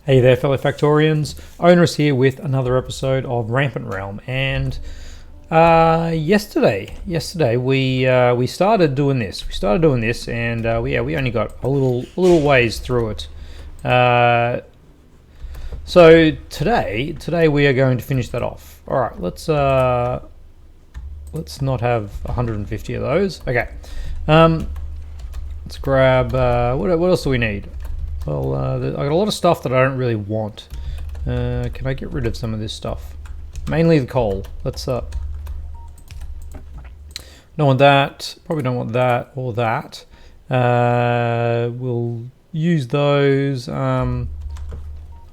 Hey there, fellow Factorians. Onerous here with another episode of Rampant Realm. And yesterday we started doing this. And we only got a little ways through it. So today we are going to finish that off. All right, let's not have 150 of those. Okay. Let's grab what else do we need? Well, I got a lot of stuff that I don't really want. Can I get rid of some of this stuff? Mainly the coal. Let's don't want that. Probably don't want that or that. We'll use those. I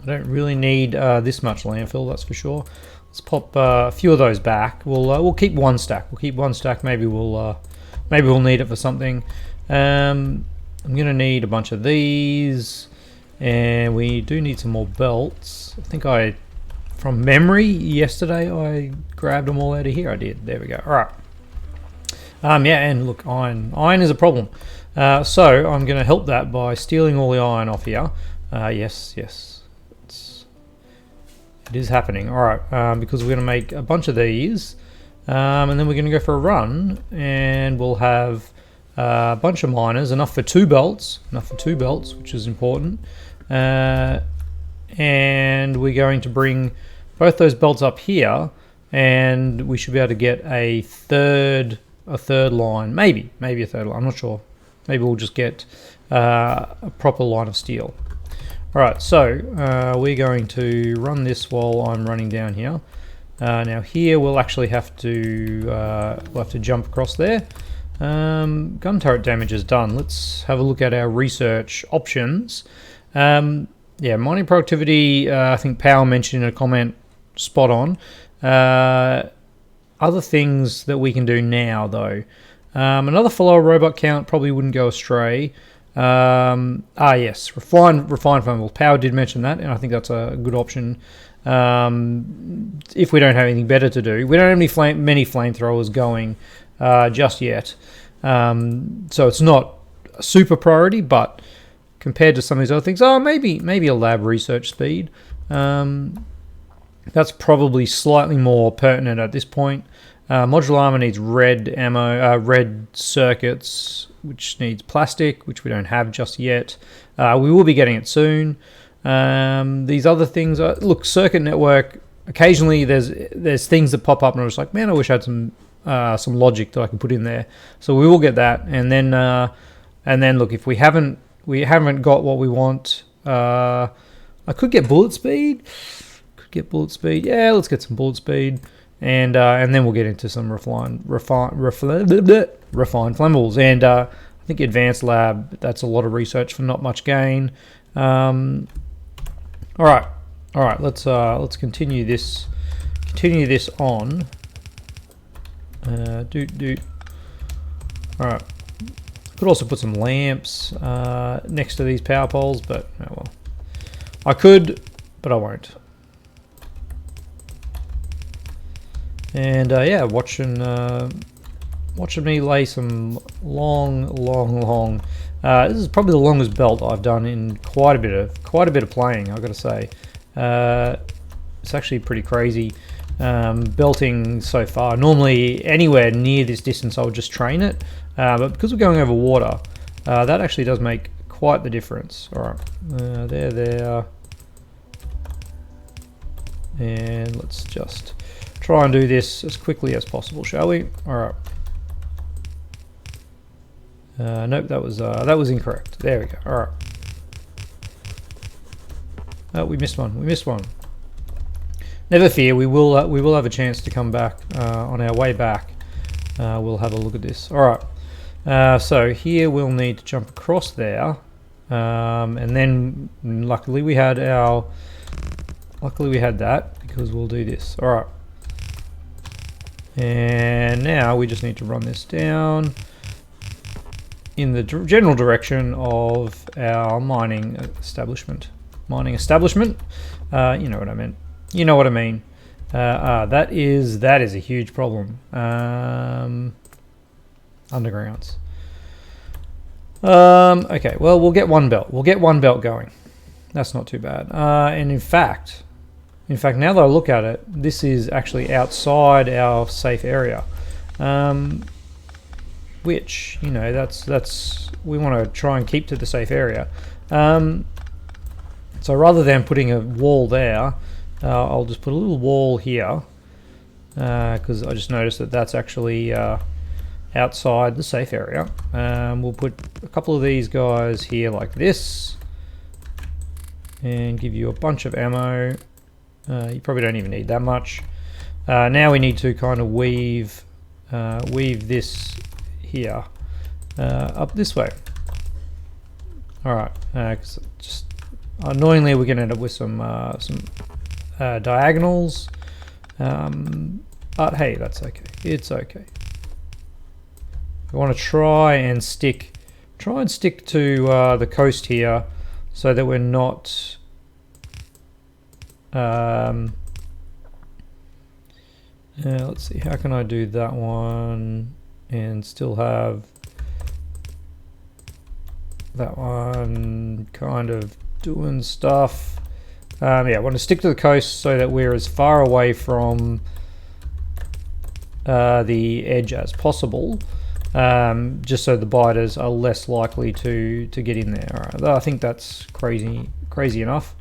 don't really need this much landfill, that's for sure. Let's pop a few of those back. We'll keep one stack. Maybe we'll need it for something. I'm gonna need a bunch of these, and we do need some more belts. I think from memory yesterday I grabbed them all out of here. I did. There we go. All right. Yeah, and look, iron is a problem. So I'm gonna help that by stealing all the iron off here. Yes, it is happening. All right, because we're gonna make a bunch of these, and then we're gonna go for a run, and we'll have a bunch of miners, enough for two belts, which is important. And we're going to bring both those belts up here, and we should be able to get a third line, maybe a third line. I'm not sure. Maybe we'll just get a proper line of steel. All right, so we're going to run this while I'm running down here. Now here we'll actually have to jump across there. Gun turret damage is done. Let's have a look at our research options. Yeah, mining productivity, I think Power mentioned in a comment, spot on. Other things that we can do now, though. Another follower robot count probably wouldn't go astray. Yes, refine flammables. Power did mention that, and I think that's a good option. If we don't have anything better to do. We don't have many flamethrowers going just yet, so it's not a super priority, but compared to some of these other things, maybe a lab research speed, that's probably slightly more pertinent at this point. Modular armor needs red ammo, red circuits, which needs plastic, which we don't have just yet. We will be getting it soon. These other things, look, circuit network, occasionally there's things that pop up and I'm just like, man, I wish I had some logic that I can put in there. So we will get that, and then look, if we haven't got what we want, I could get bullet speed. Yeah, let's get some bullet speed, and then we'll get into some refined flammables. And I think advanced lab, that's a lot of research for not much gain. All right. Let's continue this on. All right. Could also put some lamps next to these power poles, but oh well. I could, but I won't. And yeah, watching me lay some long. This is probably the longest belt I've done in quite a bit of playing, I've got to say. It's actually pretty crazy. Belting so far. Normally anywhere near this distance I would just train it, but because we're going over water, that actually does make quite the difference. Alright, there, and let's just try and do this as quickly as possible, shall we? Alright. Nope, that was incorrect. There we go. Alright. Oh, we missed one. Never fear, we will have a chance to come back on our way back. We'll have a look at this. All right. So here we'll need to jump across there, and then luckily we had that, because we'll do this. All right. And now we just need to run this down in the general direction of our mining establishment. You know what I meant. You know what I mean. That is a huge problem. Undergrounds. Okay, well, we'll get one belt. We'll get one belt going. That's not too bad. And in fact, now that I look at it, this is actually outside our safe area, which, you know, that's we want to try and keep to the safe area. So rather than putting a wall there, I'll just put a little wall here, because I just noticed that that's actually outside the safe area. We'll put a couple of these guys here like this, and give you a bunch of ammo. You probably don't even need that much. Now we need to kind of weave this here up this way. All right, because just annoyingly we're going to end up with some diagonals, but hey, that's okay. It's okay. We want to try and stick to the coast here, so that we're not let's see, how can I do that one and still have that one kind of doing stuff. Yeah, I want to stick to the coast so that we're as far away from the edge as possible, just so the biters are less likely to get in there. All right, I think that's crazy enough.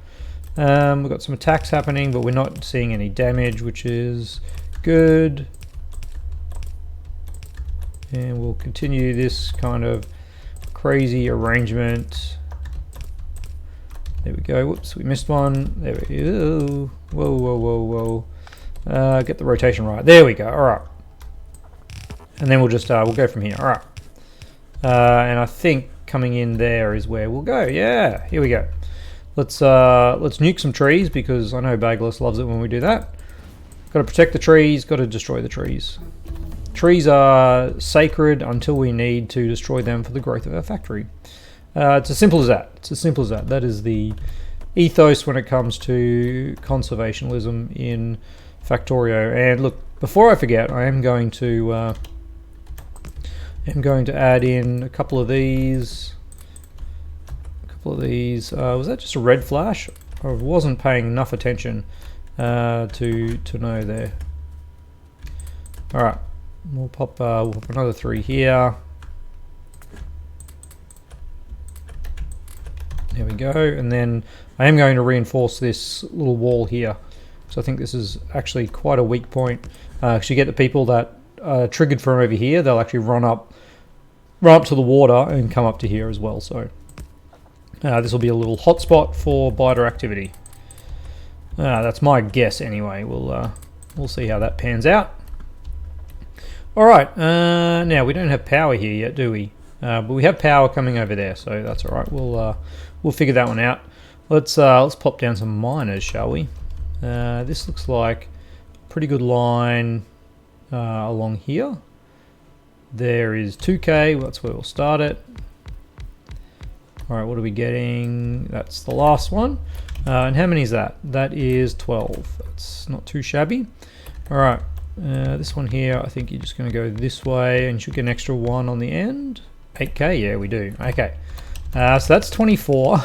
We've got some attacks happening, but we're not seeing any damage, which is good. And we'll continue this kind of crazy arrangement. There we go. Whoops, we missed one. There we go. Whoa. Get the rotation right. There we go. All right. And then we'll just we'll go from here. All right. And I think coming in there is where we'll go. Yeah. Here we go. Let's nuke some trees, because I know Bagless loves it when we do that. Got to protect the trees. Got to destroy the trees. Trees are sacred until we need to destroy them for the growth of our factory. It's as simple as that. That is the ethos when it comes to conservationism in Factorio. And look, before I forget, I am going to add in a couple of these. Was that just a red flash? I wasn't paying enough attention to know there. All right, we'll pop another 3 here. There we go. And then I am going to reinforce this little wall here. So I think this is actually quite a weak point. Because you get the people that are triggered from over here, they'll actually run up to the water and come up to here as well. So this will be a little hotspot for biter activity. That's my guess anyway. We'll see how that pans out. All right. Now we don't have power here yet, do we? But we have power coming over there, so that's all right. We'll figure that one out. Let's pop down some miners, shall we? This looks like a pretty good line along here. There is 2K. That's where we'll start it. All right, what are we getting? That's the last one. And how many is that? That is 12. That's not too shabby. All right, this one here, I think you're just going to go this way, and you should get an extra 1 on the end. 8K, yeah, we do. Okay, so that's 24,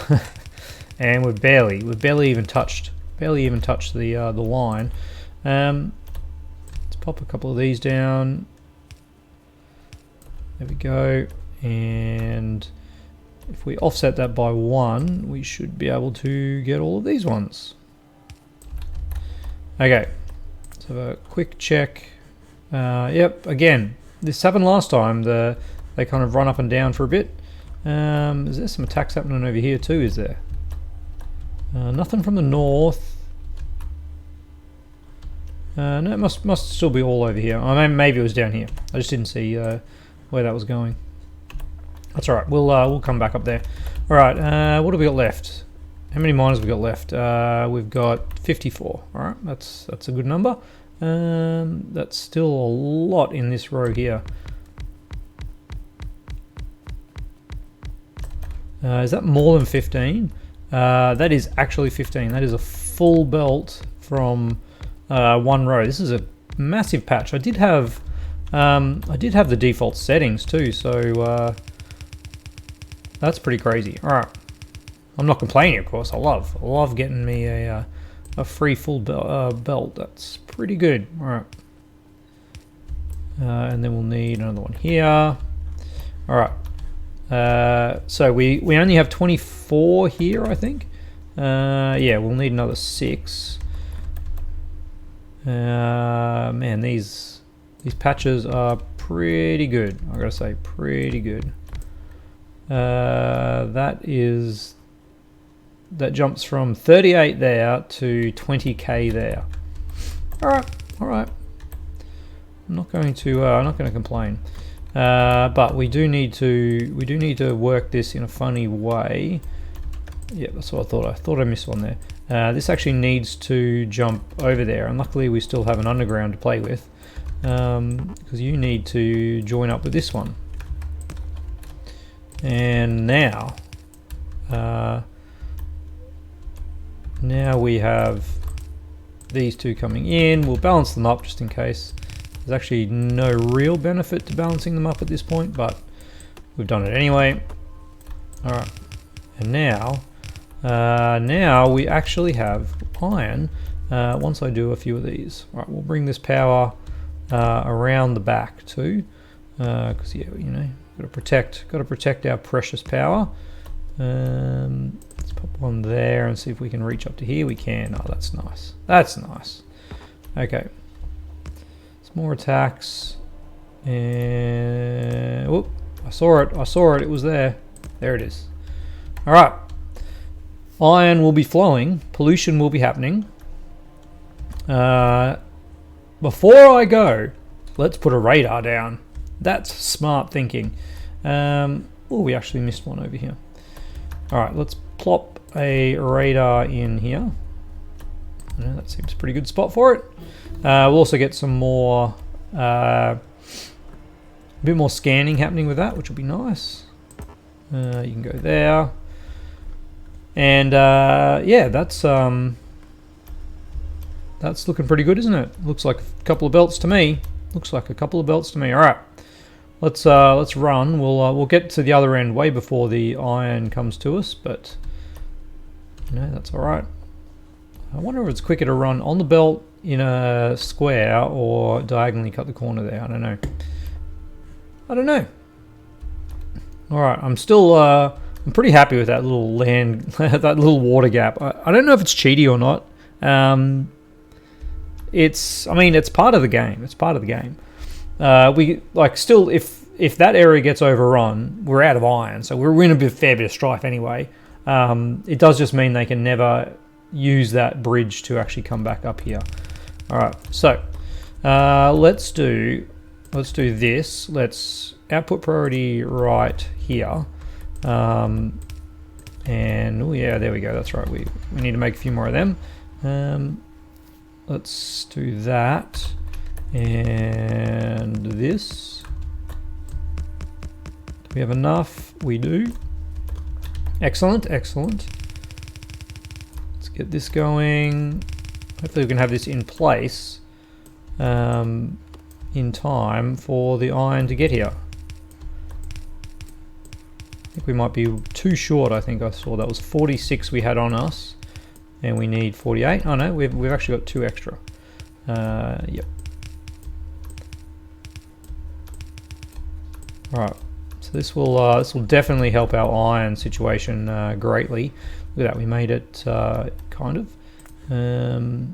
and we've barely even touched the line. Let's pop a couple of these down. There we go, and if we offset that by 1, we should be able to get all of these ones. Okay, let's have a quick check. Yep, again, this happened last time. They kind of run up and down for a bit. Is there some attacks happening over here too, is there? Nothing from the north. No, it must still be all over here. I mean, maybe it was down here. I just didn't see where that was going. That's all right. We'll come back up there. All right. What have we got left? How many miners have we got left? We've got 54. All right. That's a good number. That's still a lot in this row here. Is that more than 15? That is actually 15. That is a full belt from one row. This is a massive patch. I did have the default settings too, so that's pretty crazy. All right, I'm not complaining, of course. I love getting me a free full belt. That's pretty good. All right. And then we'll need another one here. All right. So we only have 24 here, I think. Yeah, we'll need another 6. Man, these patches are pretty good. I gotta say, pretty good. That jumps from 38 there to 20k there. All right. I'm not going to complain. But we do need to work this in a funny way. Yeah, that's what I thought. I thought I missed one there. This actually needs to jump over there, and luckily we still have an underground to play with, because you need to join up with this one. And now we have these two coming in. We'll balance them up just in case. There's actually no real benefit to balancing them up at this point, but we've done it anyway. All right, and now we actually have iron. Once I do a few of these, all right, we'll bring this power around the back too, because yeah, you know, got to protect our precious power. Let's pop one there and see if we can reach up to here. We can. Oh, that's nice. That's nice. Okay. More attacks, and whoop, I saw it, it was there. There it is. All right, iron will be flowing, pollution will be happening. Before I go, let's put a radar down. That's smart thinking. Oh, we actually missed one over here. All right, let's plop a radar in here. Yeah, that seems a pretty good spot for it. We'll also get some more, a bit more scanning happening with that, which will be nice. You can go there, and yeah, that's looking pretty good, isn't it? Looks like a couple of belts to me. All right, let's run. We'll get to the other end way before the iron comes to us, but you know, that's all right. I wonder if it's quicker to run on the belt in a square or diagonally cut the corner there. I don't know. All right, I'm still I'm pretty happy with that little land that little water gap. I don't know if it's cheaty or not. I mean, it's part of the game. We like still, if that area gets overrun, we're out of iron, so we're in a fair bit of strife anyway. It does just mean they can never use that bridge to actually come back up here. All right, so let's do this. Let's output priority right here, and oh yeah, there we go. That's right. We need to make a few more of them. Let's do that and this. Do we have enough? We do. Excellent. Get this going. Hopefully we can have this in place in time for the iron to get here. I think we might be too short. I think I saw that was 46 we had on us, and we need 48. Oh no, we've actually got 2 extra. Yep. All right. So this will definitely help our iron situation greatly. Look at that, we made it kind of there,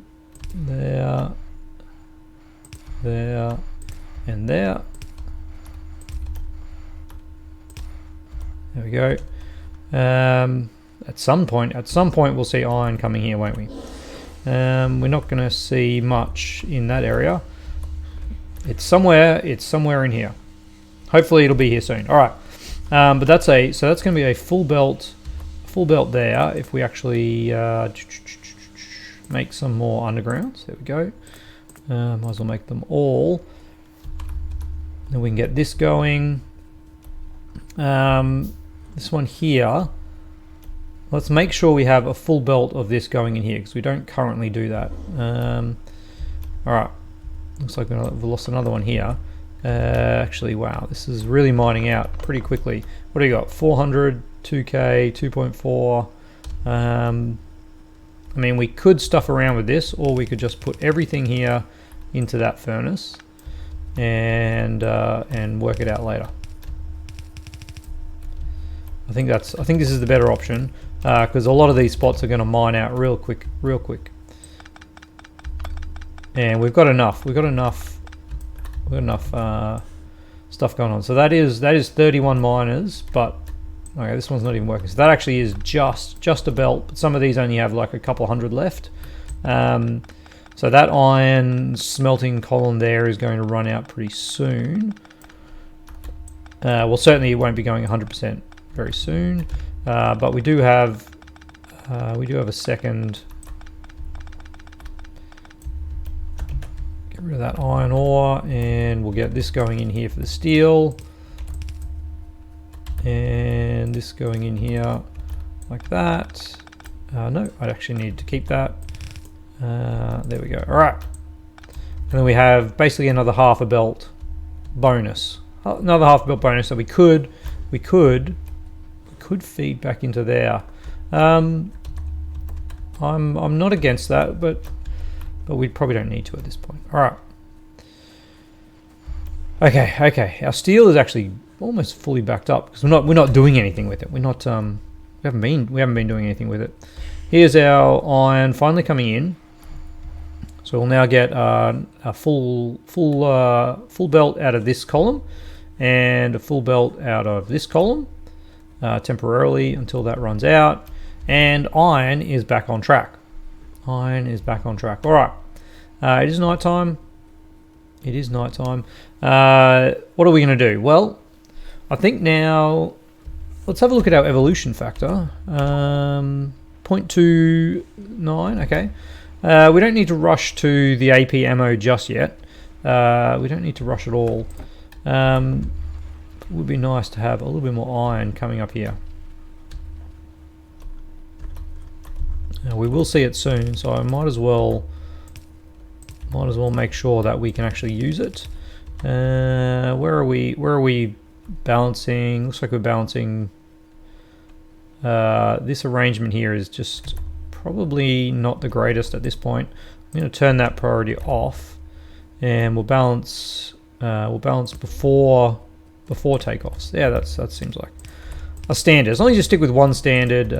and there. There we go. At some point we'll see iron coming here, won't we? We're not going to see much in that area. It's somewhere in here. Hopefully it'll be here soon. All right, but that's going to be a full belt there if we actually make some more undergrounds. There we go. Might as well make them all. Then we can get this going. This one here, let's make sure we have a full belt of this going in here, because we don't currently do that. All right, looks like we've lost another one here. Actually, wow, this is really mining out pretty quickly. What do you got? 400, 2k, 2.4. I mean, we could stuff around with this, or we could just put everything here into that furnace and work it out later. I think this is the better option, because a lot of these spots are going to mine out real quick. And we've got enough stuff going on. So that is 31 miners, but okay, this one's not even working. So that actually is just a belt, but some of these only have like a couple hundred left. So that iron smelting column there is going to run out pretty soon. Well, certainly it won't be going 100% very soon, but we do have a second. Get rid of that iron ore, and we'll get this going in here for the steel, and this going in here like that. No, I'd actually need to keep that. There we go. All right, and then we have basically another half a belt bonus. Another half a belt bonus that we could feed back into there. I'm not against that, but we probably don't need to at this point. All right. Okay. Our steel is actually almost fully backed up because we're not doing anything with it. We haven't been doing anything with it. Here's our iron finally coming in. So we'll now get a full belt out of this column and a full belt out of this column temporarily until that runs out. And iron is back on track. All right. It is nighttime. What are we going to do? Well, I think now let's have a look at our evolution factor. 0.29. Okay. We don't need to rush to the AP ammo just yet. We don't need to rush at all. It would be nice to have a little bit more iron coming up here. We will see it soon, so I might as well make sure that we can actually use it. Where are we balancing? Looks like we're balancing. This arrangement here is just probably not the greatest at this point. I'm going to turn that priority off, and we'll balance before takeoffs. Yeah, that seems like a standard. As long as you stick with one standard,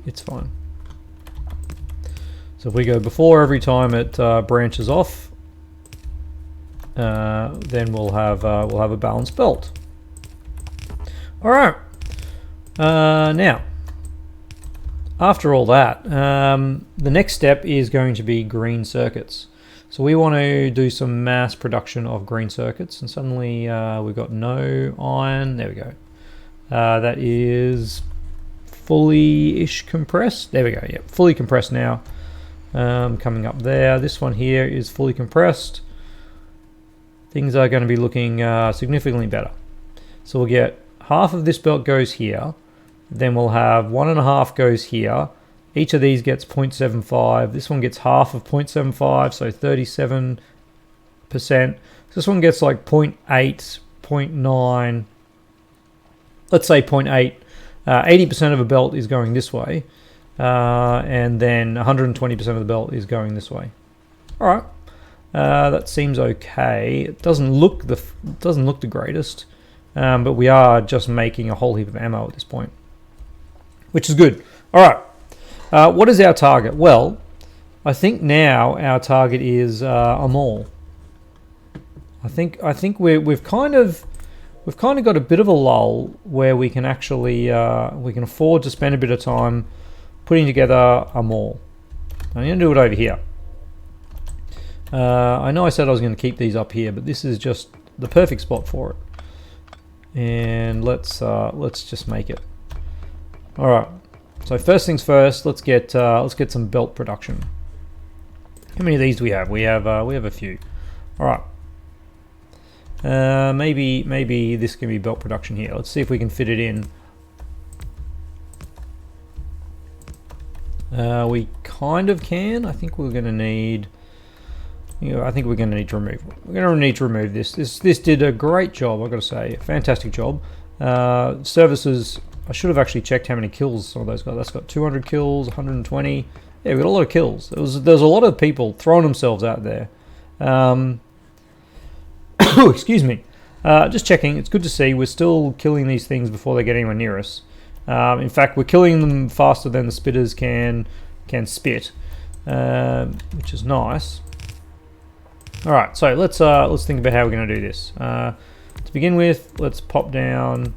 it's fine. So if we go before every time it branches off, then we'll have a balanced belt. All right. Now, after all that, the next step is going to be green circuits. So we want to do some mass production of green circuits, and suddenly we've got no iron. There we go. That is fully-ish compressed. There we go. Yeah, fully compressed now. Coming up there. This one here is fully compressed. Things are going to be looking significantly better. So we'll get half of this belt goes here. Then we'll have 1.5 goes here. Each of these gets 0.75. This one gets half of 0.75, so 37%. This one gets like 0.8, 0.9. Let's say 0.8. 80% of a belt is going this way. And then 120% of the belt is going this way. All right, that seems okay. It doesn't look the greatest, but we are just making a whole heap of ammo at this point, which is good. All right, what is our target? Well, I think now our target is a mall. I think we've kind of got a bit of a lull where we can actually we can afford to spend a bit of time putting together a mall. I'm going to do it over here. I know I said I was going to keep these up here, but this is just the perfect spot for it. And let's just make it. All right. So first things first, let's get some belt production. How many of these do we have? We have a few. All right. Maybe this can be belt production here. Let's see if we can fit it in. We kind of can. I think we're going to need. I think we're going to need to remove. We're going to need to remove this. This did a great job. I've got to say, fantastic job. Services I should have actually checked how many kills some of those guys. That's got 200 kills, 120. Yeah, we got a lot of kills. There's a lot of people throwing themselves out there. Excuse me. Just checking. It's good to see we're still killing these things before they get anywhere near us. In fact, we're killing them faster than the spitters can spit, which is nice. All right, so let's think about how we're going to do this. To begin with, let's pop down.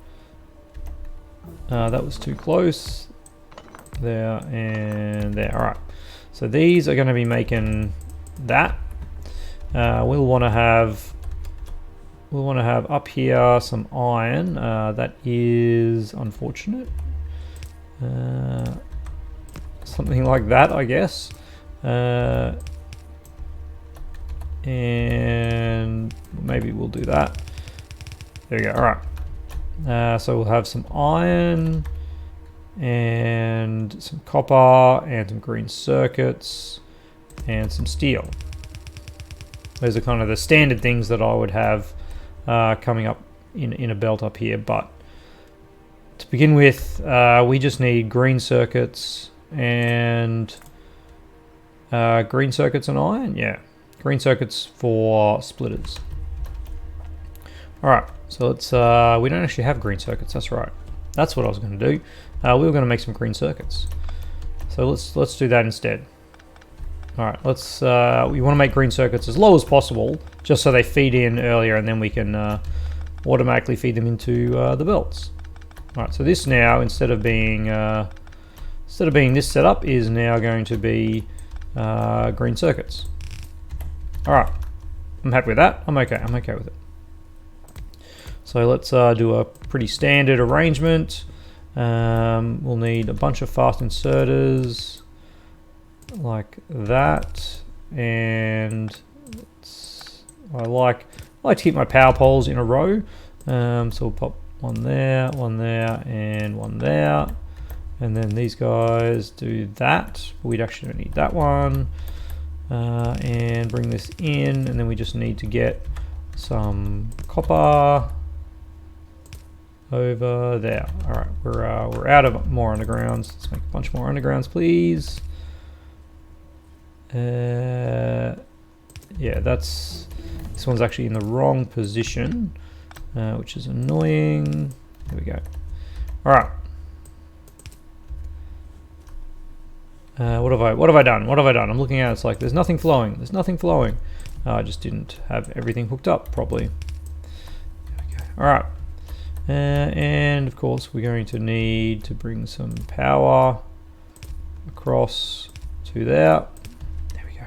That was too close. There and there. All right. So these are going to be making that. We'll want to have up here some iron. That is unfortunate. Something like that, I guess. And maybe we'll do that. There we go. All right. So we'll have some iron and some copper and some green circuits and some steel. Those are kind of the standard things that I would have coming up in a belt up here. But to begin with, we just need green circuits and iron. Yeah, green circuits for splitters. All right. So let's. We don't actually have green circuits. That's right. That's what I was going to do. We were going to make some green circuits. So let's do that instead. All right. Let's. We want to make green circuits as low as possible, just so they feed in earlier, and then we can automatically feed them into the belts. All right. So this now, instead of being this setup, is now going to be green circuits. All right. I'm happy with that. I'm okay with it. So let's do a pretty standard arrangement. We'll need a bunch of fast inserters like that, and I like to keep my power poles in a row. So we'll pop one there, and one there, and then these guys do that. We'd actually don't need that one, and bring this in, and then we just need to get some copper over there. All right, we're out of more undergrounds. Let's make a bunch more undergrounds, please. Yeah, this one's actually in the wrong position, which is annoying. There we go. All right. What have I done? I'm looking at it, it's like there's nothing flowing. I just didn't have everything hooked up properly. There we go. All right. And of course we're going to need to bring some power across to there. There we go.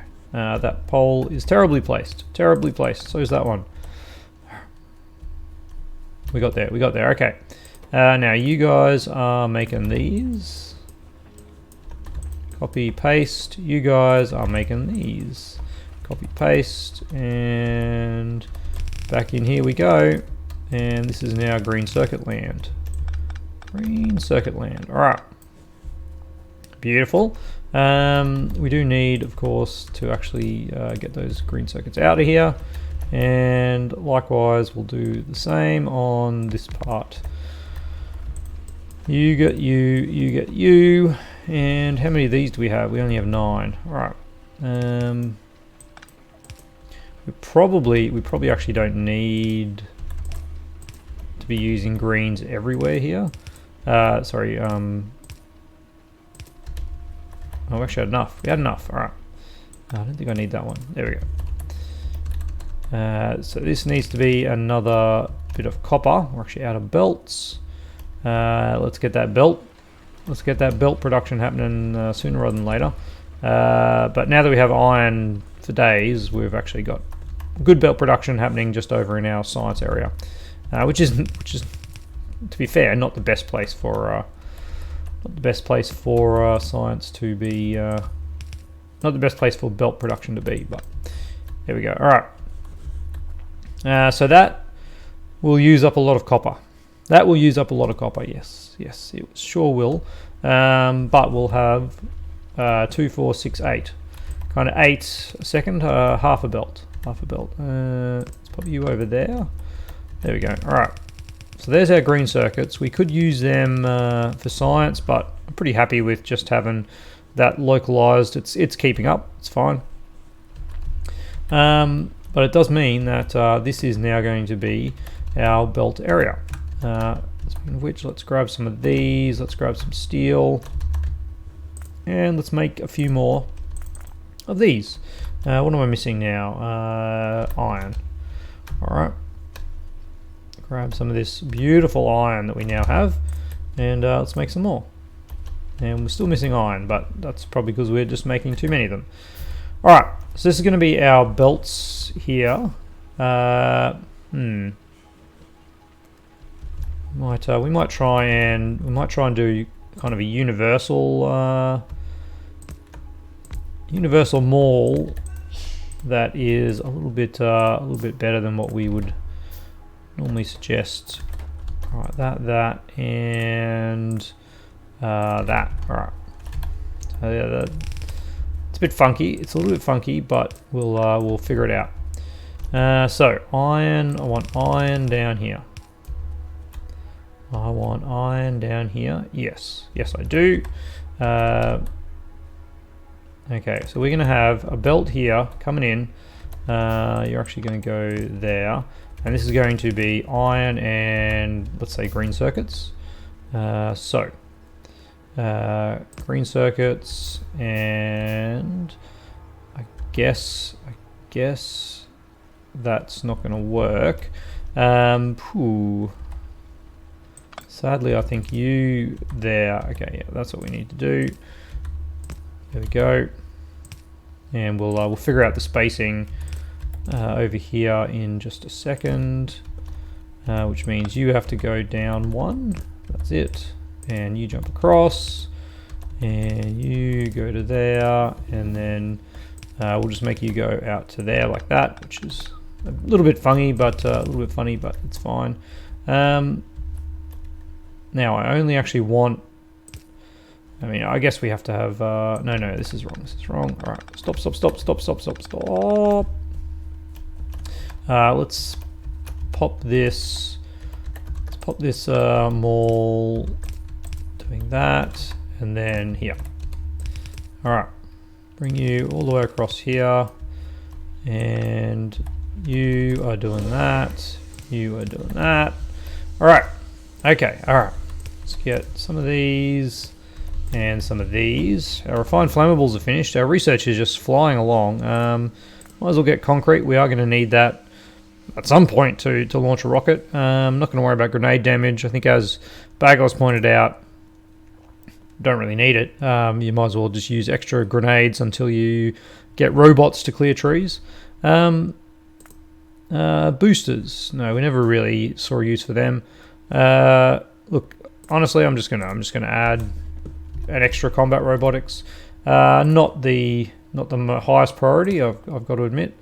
That pole is terribly placed. So is that one. We got there. Okay. Now you guys are making these. Copy paste. You guys are making these. Copy paste, and back in here we go. And this is now green circuit land. All right. Beautiful. We do need, of course, to actually get those green circuits out of here. And likewise, we'll do the same on this part. You get you. And how many of these do we have? We only have 9. All right. We probably actually don't need be using greens everywhere here. Sorry. Oh, we actually had enough. We had enough. All right. I don't think I need that one. There we go. So this needs to be another bit of copper. We're actually out of belts. Let's get that belt. Let's get that belt production happening sooner rather than later. But now that we have iron for days, we've actually got good belt production happening just over in our science area. Which is, to be fair, not the best place for science to be, not the best place for belt production to be. But there we go. All right. So that will use up a lot of copper. Yes, it sure will. But we'll have 2, 4, 6, 8. Kind of 8 a second. Half a belt. Let's put you over there. There we go. All right. So so there's our green circuits. We could use them for science, but I'm pretty happy with just having that localized. It's keeping up. It's fine. But it does mean that this is now going to be our belt area. Speaking of which, let's grab some of these. Let's grab some steel, and let's make a few more of these. What am I missing now? Iron. All right. Grab some of this beautiful iron that we now have, and let's make some more. And we're still missing iron, but that's probably because we're just making too many of them. All right, so this is going to be our belts here. We might try and do kind of a universal maul that is a little bit better than what we would normally suggest. All right, that, and that. All right. So yeah, it's a bit funky. It's a little bit funky, but we'll figure it out. So iron. I want iron down here. I want iron down here. Yes, I do. Okay, so we're going to have a belt here coming in. You're actually going to go there. And this is going to be iron and, let's say, green circuits. Green circuits, and I guess that's not going to work. Sadly, I think you there. Okay, yeah, that's what we need to do. There we go. And we'll figure out the spacing over here in just a second, which means you have to go down one. That's it. And you jump across, and you go to there, and then we'll just make you go out to there like that, which is a little bit funny, but a little bit funny, but it's fine. Now I only actually want. I mean, I guess we have to have. No, this is wrong. This is wrong. All right, stop. Let's pop this. Let's pop this maul. Doing that, and then here. All right, bring you all the way across here, and you are doing that. You are doing that. All right. Okay. All right. Let's get some of these and some of these. Our refined flammables are finished. Our research is just flying along. Might as well get concrete. We are going to need that at some point to launch a rocket. I'm not going to worry about grenade damage. I think, as Bagos pointed out, don't really need it. You might as well just use extra grenades until you get robots to clear trees. Boosters. No, we never really saw a use for them. Look, honestly, I'm just gonna add an extra combat robotics. Not the highest priority, I've got to admit.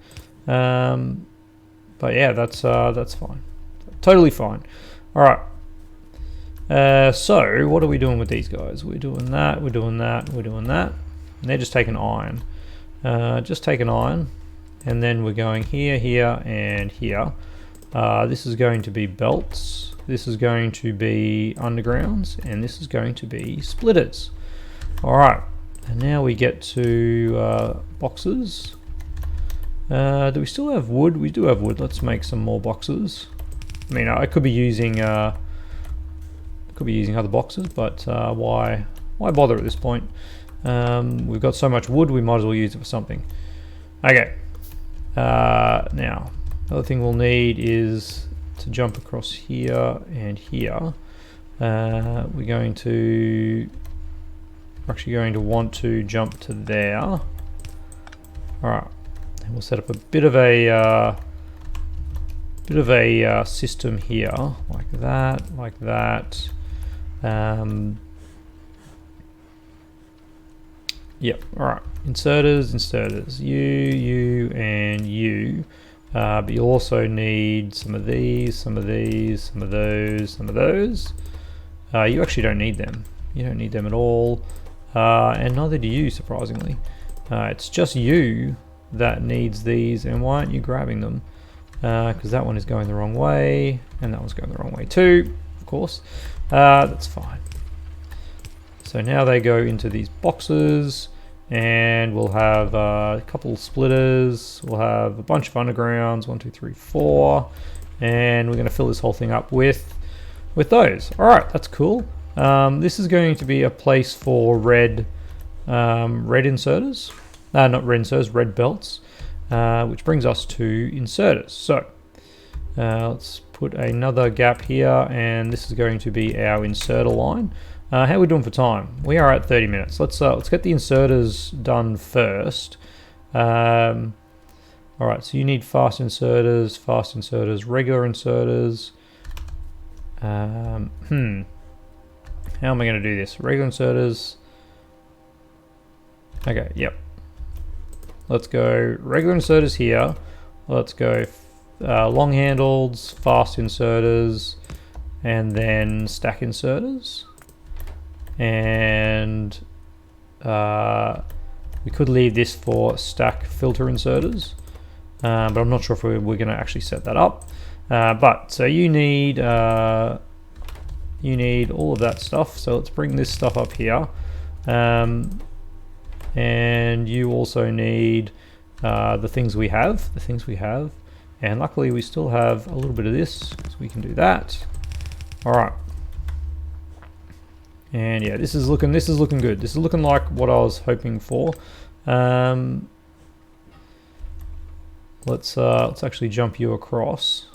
But yeah, that's fine. Totally fine. All right. So what are we doing with these guys? We're doing that. We're doing that. We're doing that. And they're just taking iron. Just taking iron, and then we're going here, here, and here. This is going to be belts. This is going to be undergrounds, and this is going to be splitters. All right, and now we get to boxes. Do we still have wood? We do have wood. Let's make some more boxes. I mean, I could be using other boxes, but why bother at this point? We've got so much wood, we might as well use it for something. Okay. Now, the other thing we'll need is to jump across here and here. We're actually going to want to jump to there. All right, and we'll set up a bit of a system here, like that, like that. Yep. All right. Inserters. You, and you. But you'll also need some of these, some of these, some of those, some of those. You actually don't need them. You don't need them at all, and neither do you, surprisingly. It's just you that needs these, and why aren't you grabbing them? because that one is going the wrong way, and that one's going the wrong way too, of course. That's fine. So now they go into these boxes, and we'll have a couple splitters, we'll have a bunch of undergrounds, 1, 2, 3, 4, and we're going to fill this whole thing up with those. All right, that's cool. This is going to be a place for red inserters. Not red inserters, red belts, which brings us to inserters. So let's put another gap here, and this is going to be our inserter line. How are we doing for time? We are at 30 minutes. Let's get the inserters done first. All right, so you need fast inserters, regular inserters. How am I going to do this? Regular inserters. Okay, yep. Let's go regular inserters here. Let's go long handles, fast inserters, and then stack inserters. And we could leave this for stack filter inserters, but I'm not sure if we're going to actually set that up. But so you need all of that stuff. So let's bring this stuff up here, and you also need the things we have. And luckily we still have a little bit of this, so we can do that. All right. And yeah, this is looking good. This is looking like what I was hoping for. Let's actually jump you across.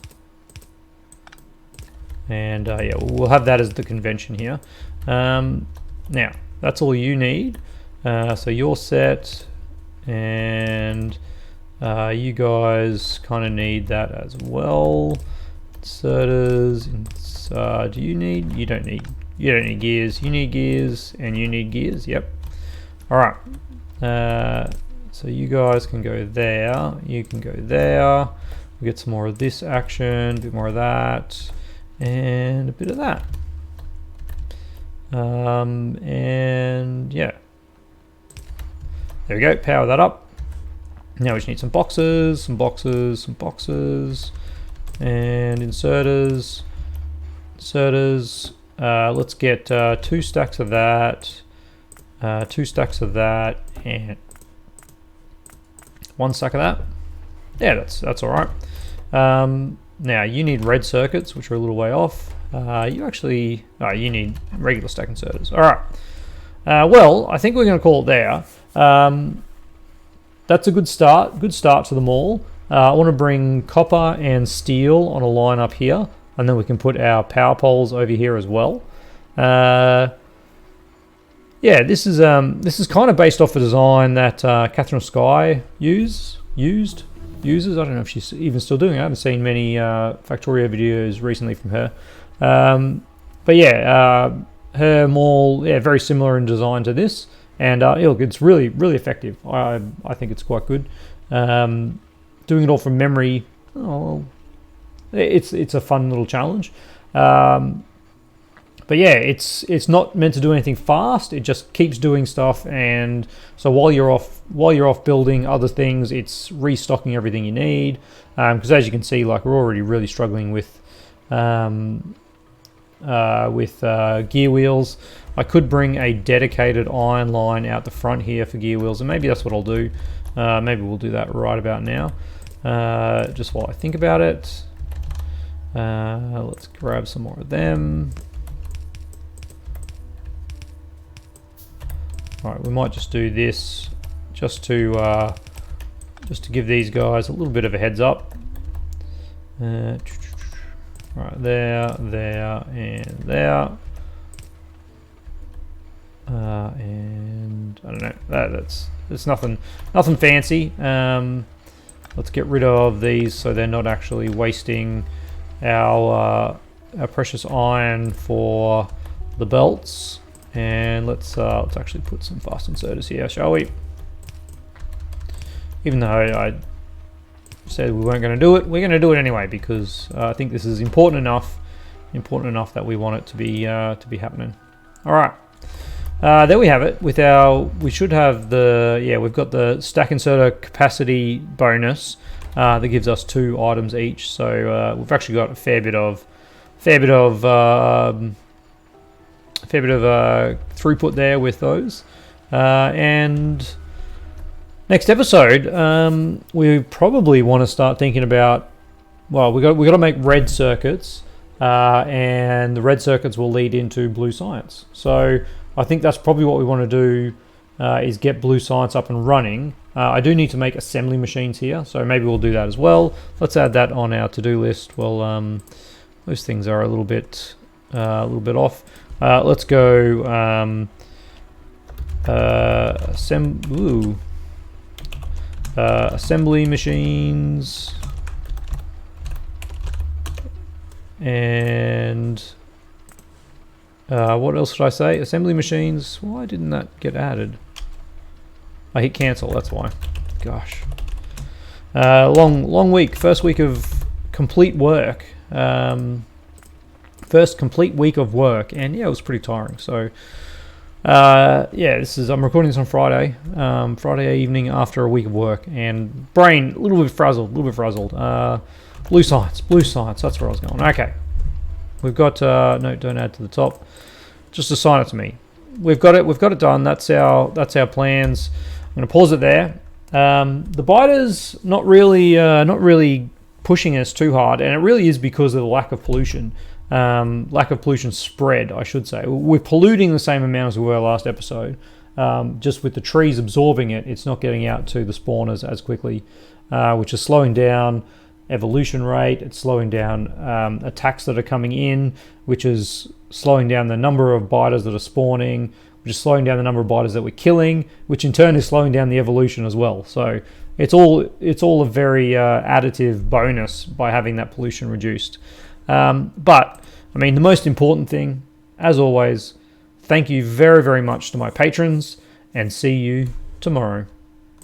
And yeah, we'll have that as the convention here. Now, that's all you need. So you're set, and you guys kind of need that as well. Inserters, do you need? You don't need gears. You need gears, and you need gears. Yep. All right. So you guys can go there. You can go there. We get some more of this action, a bit more of that, and a bit of that. And yeah. There we go. Power that up. Now we just need some boxes, and inserters. Let's get 2 stacks of that, 2 stacks of that, and 1 stack of that. Yeah, that's all right. Now you need red circuits, which are a little way off. You need regular stack inserters. All right. Well, I think we're going to call it there. That's a good start. Good start to them all. I want to bring copper and steel on a line up here, and then we can put our power poles over here as well. Yeah, this is kind of based off a design that Catherine Sky uses. I don't know if she's even still doing it. I haven't seen many Factorio videos recently from her. But yeah, her more very similar in design to this, and look, it's really effective. I think it's quite good. Doing it all from memory, it's a fun little challenge. But yeah, it's not meant to do anything fast. It just keeps doing stuff, and so while you're off building other things, it's restocking everything you need. Because as you can see, like, we're already really struggling with gear wheels. I could bring a dedicated iron line out the front here for gear wheels, and maybe that's what I'll do. Maybe we'll do that right about now. Just while I think about it. Let's grab some more of them. All right, we might just do this just to give these guys a little bit of a heads up. All right, there, and there. And I don't know. It's nothing fancy. Let's get rid of these so they're not actually wasting our precious iron for the belts. And let's actually put some fast inserters here, shall we? Even though I said we weren't going to do it, we're going to do it anyway, because I think this is important enough that we want it to be happening. All right, there we have it. We should have we've got the stack inserter capacity bonus. that gives us 2 items each. So we've actually got a fair bit of throughput there with those. And next episode, we probably want to start thinking about. Well, we got to make red circuits, and the red circuits will lead into blue science. So I think that's probably what we want to do, is get blue science up and running. I do need to make assembly machines here, so maybe we'll do that as well. Let's add that on our to-do list. Well, those things are a little bit off. Let's go assembly machines, and what else should I say? Assembly machines. Why didn't that get added? I hit cancel, that's why. Gosh. Long week. First week of complete work. First complete week of work, and yeah, it was pretty tiring. So yeah, I'm recording this on Friday. Friday evening after a week of work, and brain a little bit frazzled. Blue science, that's where I was going. Okay. We've got no, don't add to the top. Just assign it to me. We've got it done. That's our plans. I'm going to pause it there. The biters not really pushing us too hard, and it really is because of the lack of pollution. Lack of pollution spread, I should say. We're polluting the same amount as we were last episode. Just with the trees absorbing it, it's not getting out to the spawners as quickly, which is slowing down evolution rate. It's slowing down attacks that are coming in, which is slowing down the number of biters that are spawning, which is slowing down the number of biters that we're killing, which in turn is slowing down the evolution as well. So it's all a very additive bonus by having that pollution reduced. But I mean, the most important thing, as always, thank you very, very much to my patrons, and see you tomorrow.